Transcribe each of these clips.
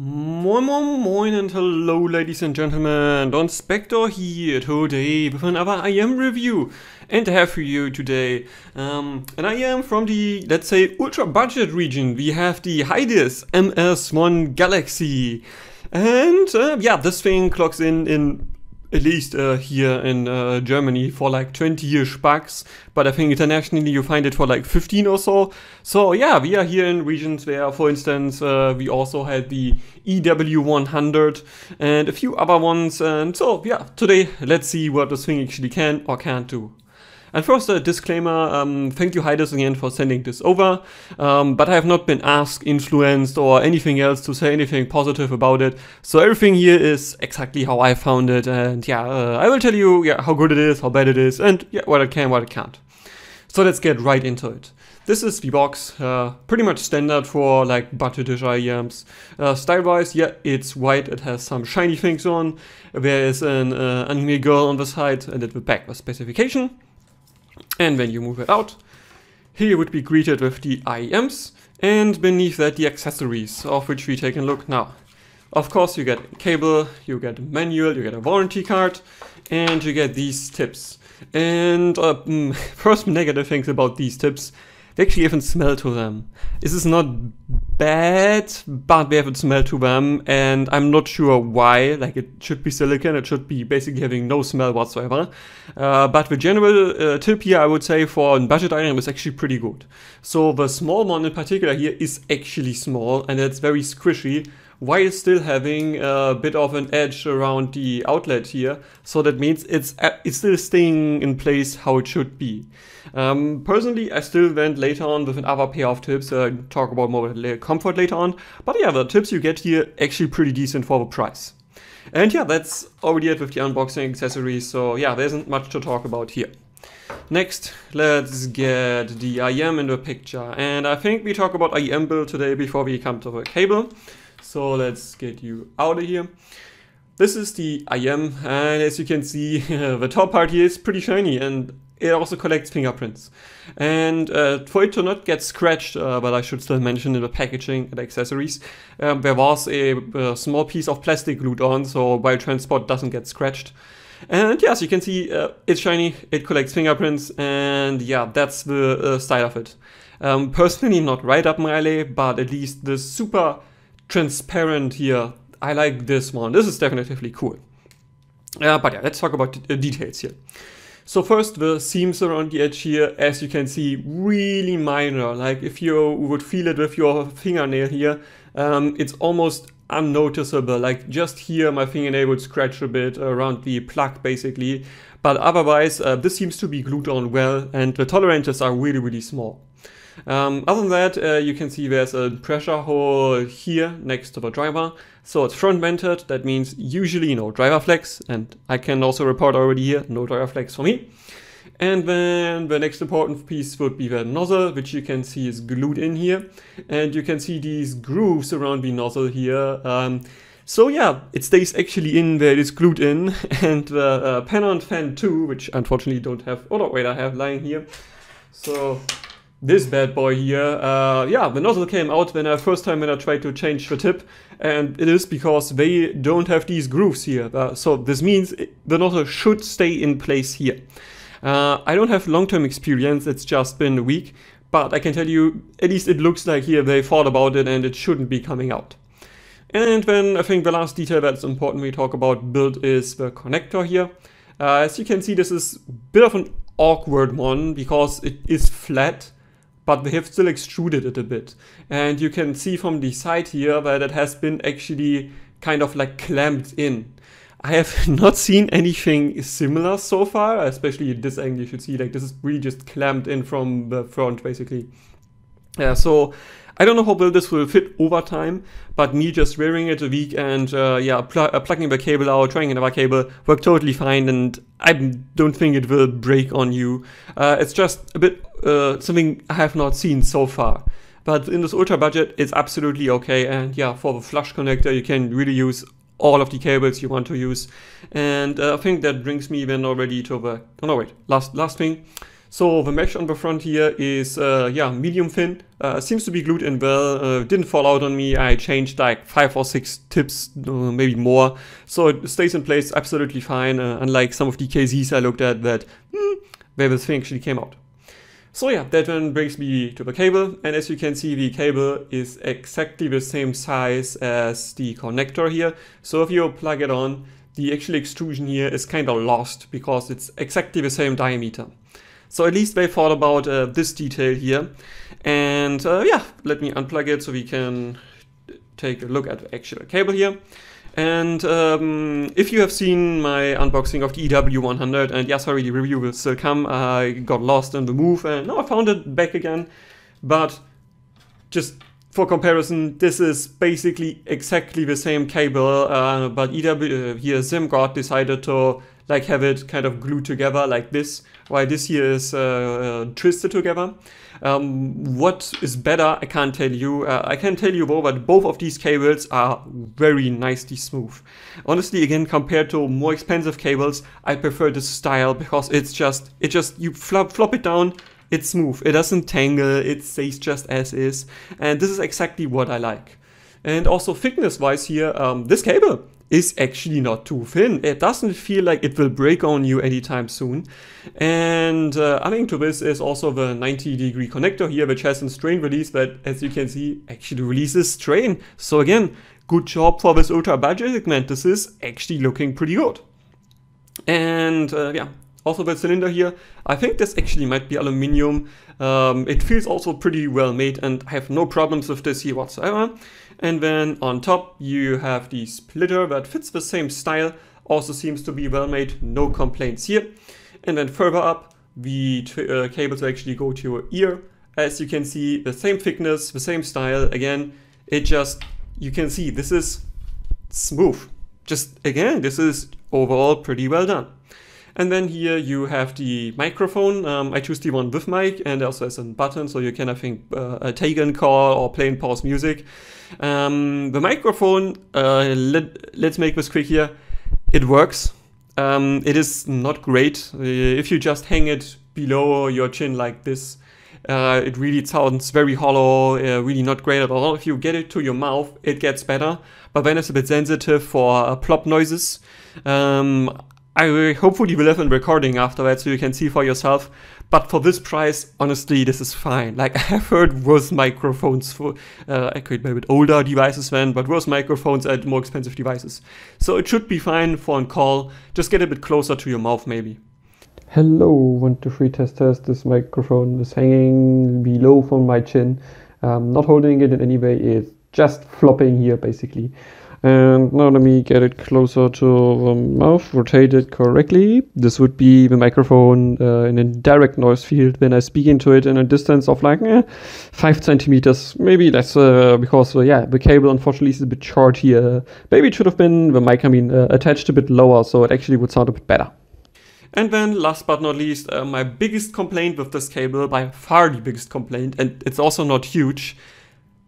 Moin moin moin and hello ladies and gentlemen, Don Spector here today with another IEM review, and I have for you today an IEM from the, let's say, ultra budget region. We have the Hidizs MS1 Galaxy, and yeah, this thing clocks in at least here in Germany for like 20-ish bucks, but I think internationally you find it for like 15 or so. So yeah, we are here in regions where, for instance, we also had the EW100 and a few other ones, and so yeah, today let's see what this thing actually can or can't do. And first, a disclaimer, thank you Hidizs again for sending this over, but I have not been asked, influenced or anything else to say anything positive about it, so everything here is exactly how I found it, and yeah, I will tell you how good it is, how bad it is, and yeah, what it can, what it can't. So let's get right into it. This is the box, pretty much standard for like budgetish IEMs. Style-wise, yeah, it's white, it has some shiny things on, there is an anime girl on the side and at the back a specification. And when you move it out, here you would be greeted with the IEMs, and beneath that the accessories, of which we take a look now. Of course, you get a cable, you get a manual, you get a warranty card, and you get these tips. And first negative things about these tips, they actually have a smell to them. This is not bad, but they have a smell to them, and I'm not sure why. Like, it should be silicone, it should be basically having no smell whatsoever. But the general tip here, I would say, for a budget item is actually pretty good. So the small one in particular here is actually small, and it's very squishy, while still having a bit of an edge around the outlet here. So that means it's still staying in place how it should be. Personally, I still went later on with another pair of tips, talk about more comfort later on, but yeah, the tips you get here actually pretty decent for the price. And yeah, that's already it with the unboxing accessories, so yeah, there isn't much to talk about here. Next, let's get the IEM in the picture, and I think we talk about IEM Build today before we come to the cable. So let's get you out of here. This is the IEM, and as you can see, the top part here is pretty shiny, and it also collects fingerprints. And for it to not get scratched, but I should still mention in the packaging and accessories, there was a small piece of plastic glued on, so while transport doesn't get scratched. And yeah, as you can see, it's shiny, it collects fingerprints, and yeah, that's the style of it. Personally, not right up my alley, but at least the super transparent here, I like this one. This is definitively cool. But yeah, let's talk about the details here. So first, the seams around the edge here, as you can see, really minor. Like if you would feel it with your fingernail here, it's almost unnoticeable. Like just here, my fingernail would scratch a bit around the plug basically. But otherwise, this seems to be glued on well, and the tolerances are really, really small. Other than that, you can see there's a pressure hole here next to the driver. So it's front vented, that means usually no driver flex, and I can also report already here, no driver flex for me. And then the next important piece would be the nozzle, which you can see is glued in here. And you can see these grooves around the nozzle here. So yeah, it stays actually in where it is glued in. And the Pennant fan 2, which unfortunately don't have, oh no, wait, I have lying here. So this bad boy here, yeah, the nozzle came out when I tried to change the tip, and it is because they don't have these grooves here. So this means the nozzle should stay in place here. I don't have long-term experience, it's just been a week, but I can tell you, at least it looks like here they thought about it and it shouldn't be coming out. And then I think the last detail that's important we talk about build is the connector here. As you can see, this is a bit of an awkward one because it is flat, but they have still extruded it a bit. And you can see from the side here that it has been actually kind of like clamped in. I have not seen anything similar so far, especially at this angle you should see, like this is really just clamped in from the front basically. So I don't know how well this will fit over time, but me just wearing it a week and yeah, plugging the cable out, trying another cable, worked totally fine, and I don't think it will break on you. It's just a bit something I have not seen so far. But in this ultra budget, it's absolutely okay, and yeah, for the flush connector, you can really use all of the cables you want to use. And I think that brings me then already to the, oh no wait, last thing. So the mesh on the front here is yeah, medium thin, seems to be glued in well, didn't fall out on me. I changed like 5 or 6 tips, maybe more, so it stays in place absolutely fine, unlike some of the KZs I looked at that where the thing actually came out. So yeah, that then brings me to the cable, and as you can see, the cable is exactly the same size as the connector here. So if you plug it on, the actual extrusion here is kind of lost because it's exactly the same diameter. So at least they thought about this detail here. And yeah, let me unplug it so we can take a look at the actual cable here. And if you have seen my unboxing of the EW100, and yeah, sorry, the review will still come, I got lost in the move and now I found it back again. But just for comparison, this is basically exactly the same cable, but EW here SimGod decided to like have it kind of glued together like this, while this here is twisted together. What is better, I can't tell you. I can tell you though that both of these cables are very nicely smooth. Honestly, again, compared to more expensive cables, I prefer this style because it's just you flop it down, it's smooth, it doesn't tangle, it stays just as is, and this is exactly what I like. And also thickness wise here, this cable is actually not too thin. It doesn't feel like it will break on you anytime soon. And adding to this is also the 90-degree connector here, which has a strain release that, as you can see, actually releases strain. So again, good job for this ultra budget segment. This is actually looking pretty good. And yeah, also the cylinder here, I think this actually might be aluminum. It feels also pretty well made and I have no problems with this here whatsoever. And then on top you have the splitter that fits the same style, also seems to be well made, no complaints here. And then further up, the cables actually go to your ear. As you can see, the same thickness, the same style. Again, it just, you can see this is smooth. Just again, this is overall pretty well done. And then here you have the microphone. I choose the one with mic, and also has a button so you can, I think, take and call or play and pause music. The microphone, let's make this quick here. It works. It is not great. If you just hang it below your chin like this, it really sounds very hollow, really not great at all. If you get it to your mouth, it gets better, but then it's a bit sensitive for plop noises. I hopefully will have a recording after that so you can see for yourself. But for this price, honestly, this is fine. Like, I have heard worse microphones for, I could maybe older devices then, but worse microphones at more expensive devices. So it should be fine for a call. Just get a bit closer to your mouth maybe. Hello, 1, 2, 3 test. This microphone is hanging below from my chin. Not holding it in any way, it's just flopping here basically. And now let me get it closer to the mouth, rotate it correctly. This would be the microphone in a direct noise field when I speak into it in a distance of like 5 centimeters, maybe less, because yeah, the cable unfortunately is a bit short here. Maybe it should have been the mic, attached a bit lower, so it actually would sound a bit better. And then last but not least, my biggest complaint with this cable, by far the biggest complaint, and it's also not huge.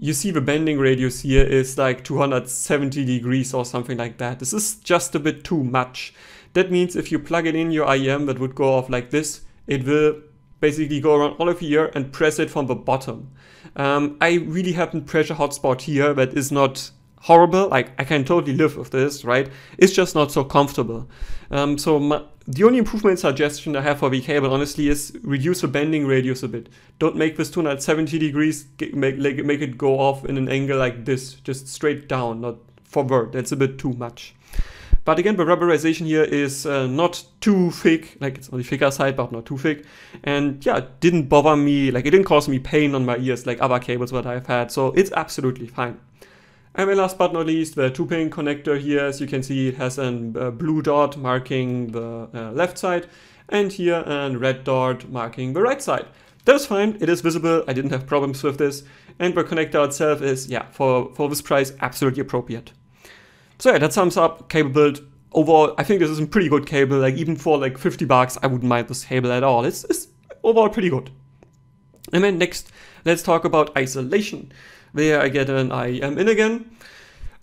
You see the bending radius here is like 270 degrees or something like that. This is just a bit too much. That means if you plug it in your IEM that would go off like this, it will basically go around all of here and press it from the bottom. I really have a pressure hotspot here that is not horrible. Like, I can totally live with this, right? It's just not so comfortable. The only improvement suggestion I have for the cable, honestly, is reduce the bending radius a bit. Don't make this 270 degrees, make it go off in an angle like this, just straight down, not forward. That's a bit too much. But again, the rubberization here is not too thick, like it's on the thicker side, but not too thick. And yeah, it didn't bother me, like it didn't cause me pain on my ears like other cables that I've had, so it's absolutely fine. And then last but not least, the 2-pin connector here, as you can see, it has a blue dot marking the left side, and here a red dot marking the right side. That's fine, it is visible, I didn't have problems with this, and the connector itself is, yeah, for this price, absolutely appropriate. So yeah, that sums up cable build. Overall, I think this is a pretty good cable, like even for like 50 bucks, I wouldn't mind this cable at all. It's overall pretty good. And then next, let's talk about isolation. There I get an IEM in again.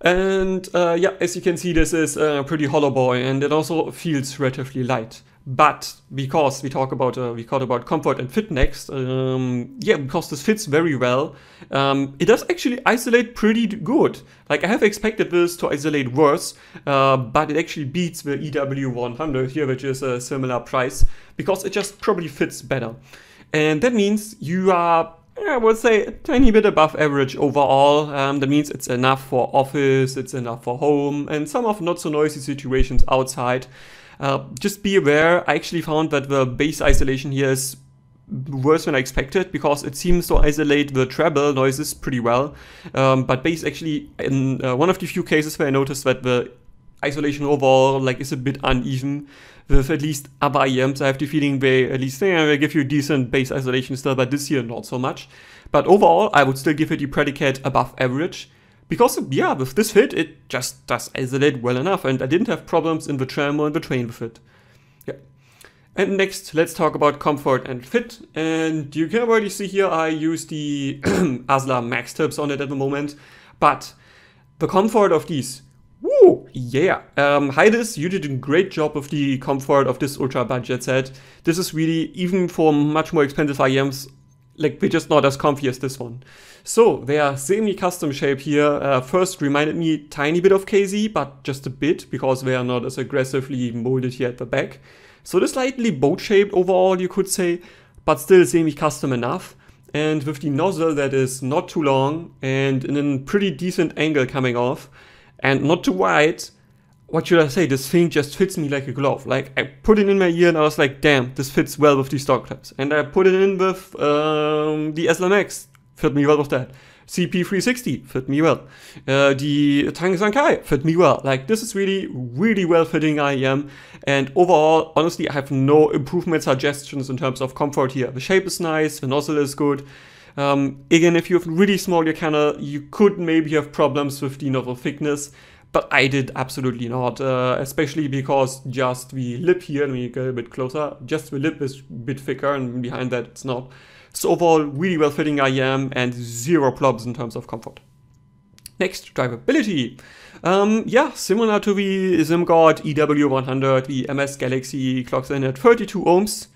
And yeah, as you can see, this is a pretty hollow boy, and it also feels relatively light. But because we talk about comfort and fit next, yeah, because this fits very well, it does actually isolate pretty good. Like, I have expected this to isolate worse, but it actually beats the EW100 here, which is a similar price, because it just probably fits better. And that means you are, I would say, a tiny bit above average overall. That means it's enough for office, it's enough for home, and some of not so noisy situations outside. Just be aware, I actually found that the bass isolation here is worse than I expected, because it seems to isolate the treble noises pretty well. But bass actually, in one of the few cases where I noticed that the isolation overall like is a bit uneven with at least other IEMs. I have the feeling they at least they give you decent bass isolation still, but this year not so much. But overall, I would still give it the predicate above average. Because, yeah, with this fit, it just does isolate well enough, and I didn't have problems in the tram or in the train with it. Yeah. And next, let's talk about comfort and fit. And you can already see here, I use the ASLA Max tips on it at the moment. But the comfort of these, woo, yeah. Hidizs, you did a great job of the comfort of this ultra budget set. This is really, even for much more expensive IEMs, like, we're just not as comfy as this one. So, their semi-custom shape here first reminded me a tiny bit of KZ, but just a bit, because they are not as aggressively molded here at the back. So, they're slightly boat-shaped overall, you could say, but still semi-custom enough. And with the nozzle that is not too long, and in a pretty decent angle coming off, and not too wide, what should I say, this thing just fits me like a glove. Like, I put it in my ear and I was like, damn, this fits well with these stock clips. And I put it in with the ASLA Max, fit me well with that. CP360 fit me well. The Tangsankai fit me well. Like, this is really, really well fitting IEM. And overall, honestly, I have no improvement suggestions in terms of comfort here. The shape is nice, the nozzle is good. Again, if you have really small ear canal, you could maybe have problems with the nozzle thickness. But I did absolutely not, especially because just the lip here, let me get a bit closer, just the lip is a bit thicker and behind that it's not. So overall, really well fitting IEM and zero problems in terms of comfort. Next, drivability. Yeah, similar to the SimGod EW100, the MS Galaxy clocks in at 32 ohms.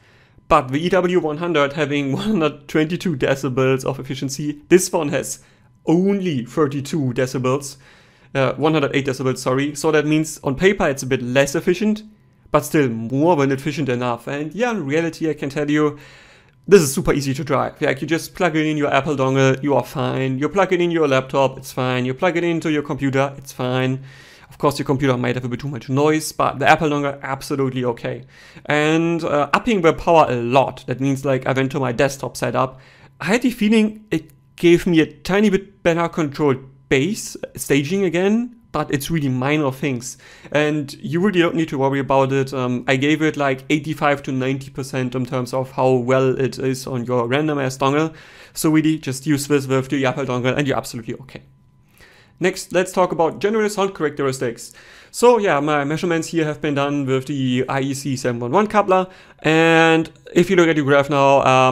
But the EW100 having 122 decibels of efficiency, this one has only 32 decibels. 108 decibels, sorry. So that means on paper it's a bit less efficient, but still more than efficient enough. And yeah, in reality, I can tell you, this is super easy to drive. Like, you just plug it in your Apple dongle, you are fine. You plug it in your laptop, it's fine. You plug it into your computer, it's fine. Of course, your computer might have a bit too much noise, but the Apple dongle, absolutely okay. And upping the power a lot. That means, like, I went to my desktop setup. I had the feeling it gave me a tiny bit better controlled bass staging again, but it's really minor things. And you really don't need to worry about it. I gave it like 85 to 90% in terms of how well it is on your random ass dongle. So really just use this with the Apple dongle and you're absolutely okay. Next, let's talk about general sound characteristics. So yeah, my measurements here have been done with the IEC SM11 coupler. And if you look at your graph now,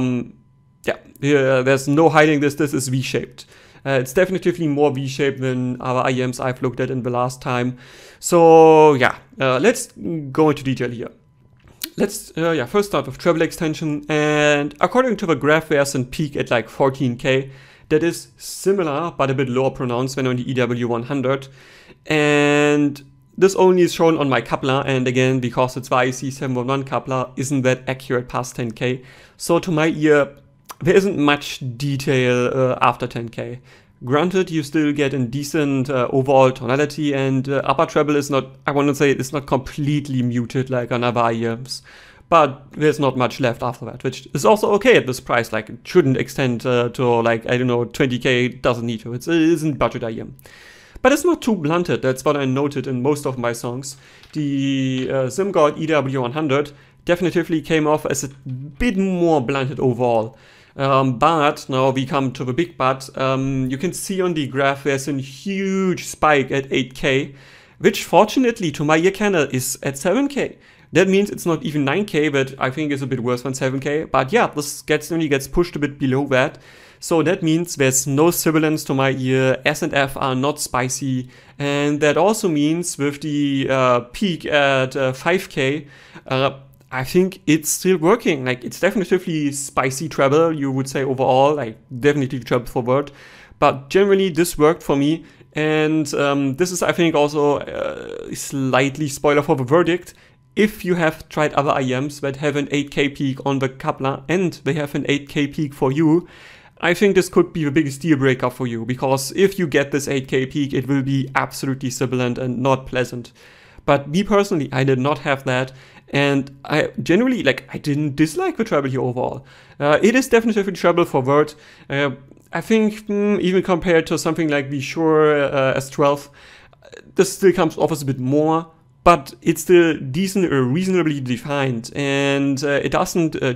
yeah, there's no hiding this. This is V-shaped. It's definitely more V-shaped than other IEMs I've looked at in the last time. So yeah, let's go into detail here. Let's first start with treble extension. And according to the graph, there's a peak at like 14K. That is similar, but a bit lower pronounced than on the EW100. And this only is shown on my coupler. And again, because it's the IEC SM11 coupler, isn't that accurate past 10K. So to my ear, there isn't much detail after 10K. Granted, you still get a decent overall tonality, and upper treble is not, I want to say, it's not completely muted like on other IEMs. But there's not much left after that, which is also okay at this price. Like, it shouldn't extend to like, I don't know, 20K, doesn't need to. It isn't budget IEM. But it's not too blunted. That's what I noted in most of my songs. The SimGod EW100 definitively came off as a bit more blunted overall. But now we come to the big but. You can see on the graph there's a huge spike at 8K, which fortunately to my ear canal is at 7K. That means it's not even 9K, but I think it's a bit worse than 7K. But yeah, this only gets pushed a bit below that. So that means there's no sibilance to my ear, S and F are not spicy, and that also means with the peak at 5K, I think it's still working. Like, it's definitely spicy treble, you would say overall, like definitely treble forward, but generally this worked for me. And this is, I think, also slightly spoiler for the verdict. If you have tried other IEMs that have an 8K peak on the coupler and they have an 8K peak for you, I think this could be the biggest deal breaker for you, because if you get this 8K peak, it will be absolutely sibilant and not pleasant. But me personally, I did not have that, and I generally, like, I didn't dislike the treble here overall. It is definitely treble forward. I think even compared to something like the Shure S12, this still comes off as a bit more, but it's still decent or reasonably defined, and it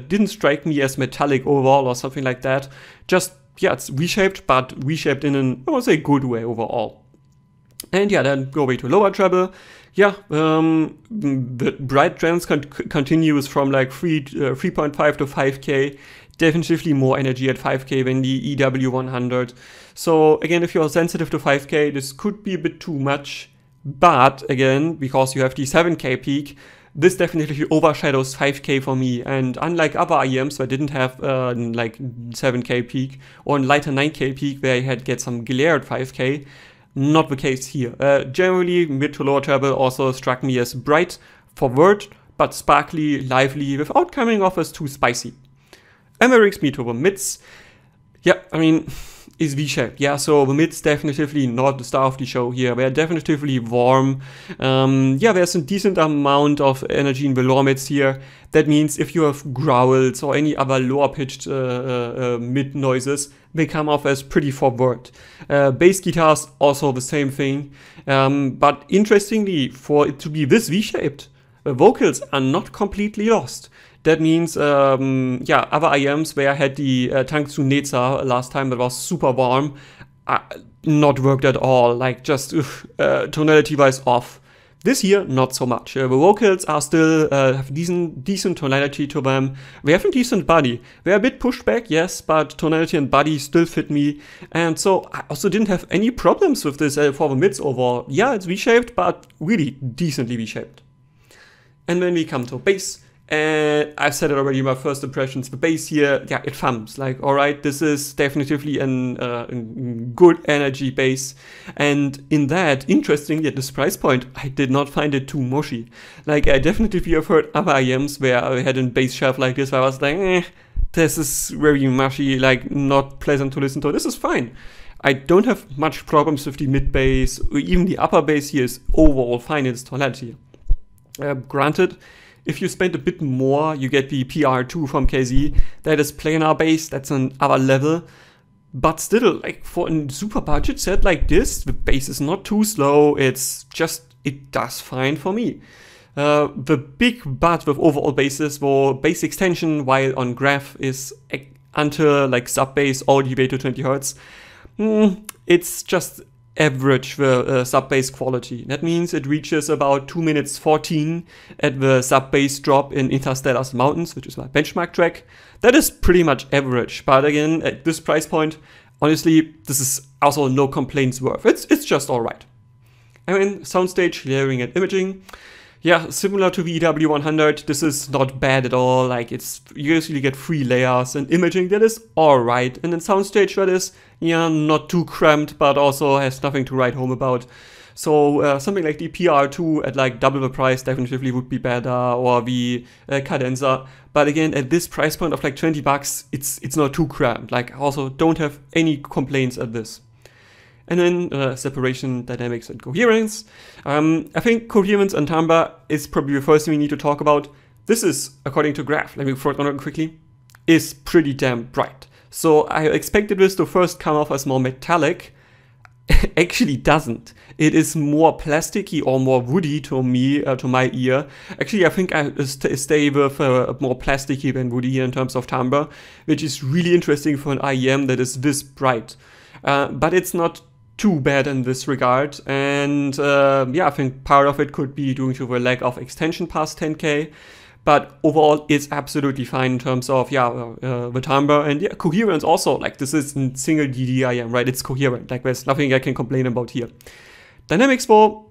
didn't strike me as metallic overall or something like that. Just, yeah, it's V-shaped, but V-shaped in an, I would say, good way overall. And yeah, then go away to lower treble. Yeah, the bright trends continues from like 3.5 to 5K. Definitely more energy at 5K than the EW100. So again, if you're sensitive to 5K, this could be a bit too much. But again, because you have the 7K peak, this definitely overshadows 5K for me. And unlike other IEMs that didn't have like 7K peak or a lighter 9K peak where I get some glare at 5K, not the case here. Generally, mid to lower treble also struck me as bright, forward, but sparkly, lively, without coming off as too spicy. And that brings me to the mids. Yeah, I mean, is V-shaped. Yeah, so the mids definitely not the star of the show here. They're definitely warm. Yeah, there's a decent amount of energy in the lower mids here. That means if you have growls or any other lower pitched mid noises, they come off as pretty forward. Bass guitars also the same thing. But interestingly, for it to be this V-shaped, the vocals are not completely lost. That means, yeah, other IEMs where I had the Tangsu Neza last time that was super warm, not worked at all, like just tonality-wise off. This here, not so much. The vocals are still, have decent tonality to them. They have a decent body. They're a bit pushed back, yes, but tonality and body still fit me. And so I also didn't have any problems with this for the mids overall. Yeah, it's V-shaped, but really decently V-shaped. And then we come to bass. And I've said it already in my first impressions, the bass here, yeah, it thumps. Like, alright, this is definitely a good energy bass. And in that, interestingly, at this price point, I did not find it too mushy. Like, I definitely have heard other IEMs where I had a bass shelf like this, where I was like, this is very mushy, like, not pleasant to listen to. This is fine. I don't have much problems with the mid bass, or even the upper bass here is overall fine in its tonality. Granted, if you spend a bit more, you get the PR2 from KZ. That is planar bass, that's another level. But still, like for a super budget set like this, the bass is not too slow, it's just, it does fine for me. The big but with overall basses for bass extension, while on graph is until like sub bass all the way to 20 Hz. It's just average the sub bass quality. That means it reaches about 2 minutes 14 at the sub bass drop in Interstellar's Mountains, which is my benchmark track. That is pretty much average, but again, at this price point, honestly, this is also no complaints worth. It's just alright. I mean, Soundstage, layering and imaging. Yeah, similar to the EW100, this is not bad at all. Like, you usually get 3 layers, and imaging, that is alright. And then Soundstage, that is, yeah, not too cramped, but also has nothing to write home about. So something like the PR2 at like double the price definitely would be better, or the cadenza. But again, at this price point of like 20 bucks, it's not too cramped. Like, also don't have any complaints at this. And then separation, dynamics, and coherence. I think coherence and timbre is probably the first thing we need to talk about. This is, according to Graph, let me throw it on quickly, is pretty damn bright. So I expected this to first come off as more metallic. Actually doesn't. It is more plasticky or more woody to me, to my ear. Actually, I think I stay with more plasticky than woody in terms of timbre, which is really interesting for an IEM that is this bright. But it's not too bad in this regard, and yeah, I think part of it could be due to the lack of extension past 10K, but overall it's absolutely fine in terms of the timbre and coherence also. Like, this is a single DD IEM, right? It's coherent. Like, there's nothing I can complain about here. Dynamics though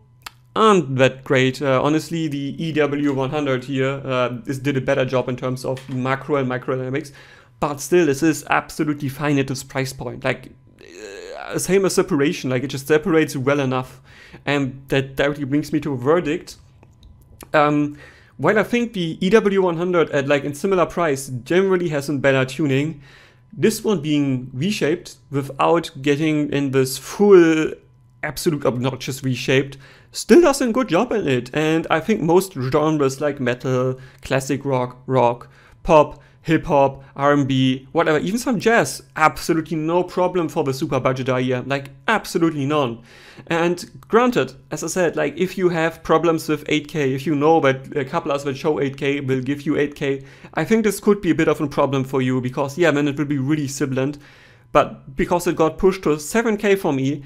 aren't that great. Honestly, the EW100 here did a better job in terms of macro and micro dynamics, but still, this is absolutely fine at this price point. Like, same as separation, like, it just separates well enough, and that directly brings me to a verdict. While I think the EW100 at in similar price generally has some better tuning, this one being reshaped without getting in this full absolute obnoxious reshaped still does a good job in it. And I think most genres like metal, classic rock, pop, hip-hop, R&B, whatever, even some jazz, absolutely no problem for the super budget IEM, like absolutely none. And granted, as I said, like, if you have problems with 8K, if you know that couplers that show 8K will give you 8K, I think this could be a bit of a problem for you, because then it will be really sibilant. But because it got pushed to 7K for me,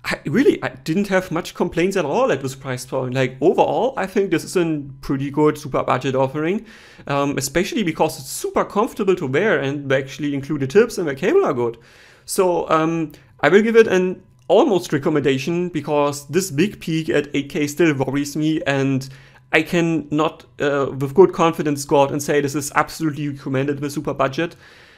I didn't have much complaints at all at this price point. Like, overall, I think this is a pretty good super budget offering, especially because it's super comfortable to wear and they actually include the tips and the cable are good. So I will give it an almost recommendation, because this big peak at 8K still worries me, and I can not with good confidence go out and say this is absolutely recommended with super budget.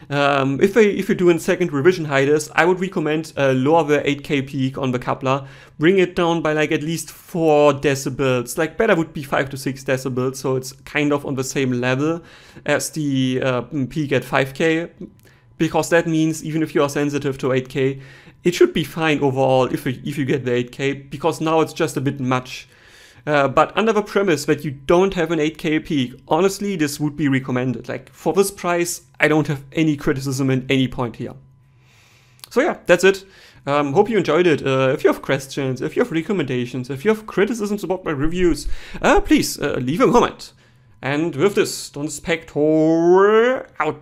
If you're doing second revision Hidizs, I would recommend lower the 8K peak on the coupler, bring it down by at least 4 decibels. Like, better would be 5 to 6 decibels, so it's kind of on the same level as the peak at 5K, because that means even if you are sensitive to 8K, it should be fine overall if you get the 8K, because now it's just a bit much. But under the premise that you don't have an 8K peak, honestly, this would be recommended. Like, for this price, I don't have any criticism at any point here. So yeah, that's it. Hope you enjoyed it. If you have questions, if you have recommendations, if you have criticisms about my reviews, please leave a comment. And with this, Don Spector out.